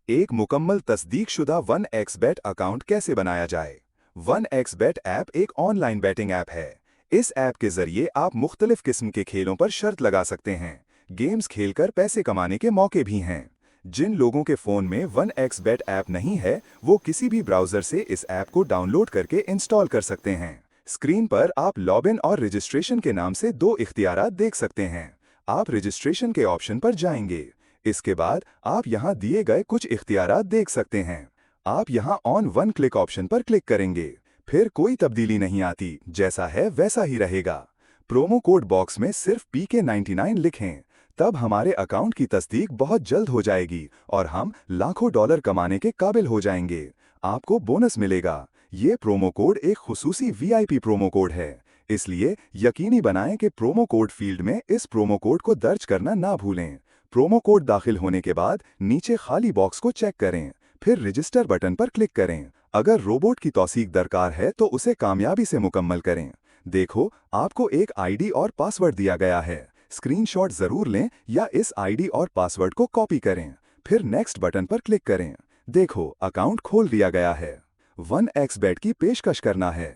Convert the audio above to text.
एक मुकम्मल तस्दीकशुदा 1xBet account कैसे बनाया जाए। 1xBet ऐप एक ऑनलाइन बैटिंग ऐप है। इस ऐप के जरिए आप मुख्तलिफ किस्म के खेलों पर शर्त लगा सकते हैं। गेम्स खेलकर पैसे कमाने के मौके भी हैं। जिन लोगों के फ़ोन में 1xBet ऐप नहीं है, वो किसी भी ब्राउज़र से इस ऐप को डाउनलोड करके इंस्टॉल कर सकते हैं। स्क्रीन पर आप लॉगिन और रजिस्ट्रेशन के नाम से दो इख्तियारात देख सकते हैं। आप रजिस्ट्रेशन के ऑप्शन पर जाएंगे। इसके बाद आप यहां दिए गए कुछ इख्तियारात देख सकते हैं। आप यहां ऑन वन क्लिक ऑप्शन पर क्लिक करेंगे। फिर कोई तब्दीली नहीं आती, जैसा है वैसा ही रहेगा। प्रोमो कोड बॉक्स में सिर्फ PK99 लिखें। तब हमारे अकाउंट की तस्दीक बहुत जल्द हो जाएगी और हम लाखों डॉलर कमाने के काबिल हो जाएंगे। आपको बोनस मिलेगा। ये प्रोमो कोड एक खुसूसी VIP प्रोमो कोड है, इसलिए यकीनी बनाएं कि प्रोमो कोड फील्ड में इस प्रोमो कोड को दर्ज करना ना भूलें। प्रोमो कोड दाखिल होने के बाद नीचे खाली बॉक्स को चेक करें, फिर रजिस्टर बटन पर क्लिक करें। अगर रोबोट की तौसीक दरकार है तो उसे कामयाबी से मुकम्मल करें। देखो, आपको एक ID और पासवर्ड दिया गया है। स्क्रीनशॉट जरूर लें या इस ID और पासवर्ड को कॉपी करें। फिर नेक्स्ट बटन पर क्लिक करें। देखो, अकाउंट खोल दिया गया है। 1xBet की पेशकश करना है।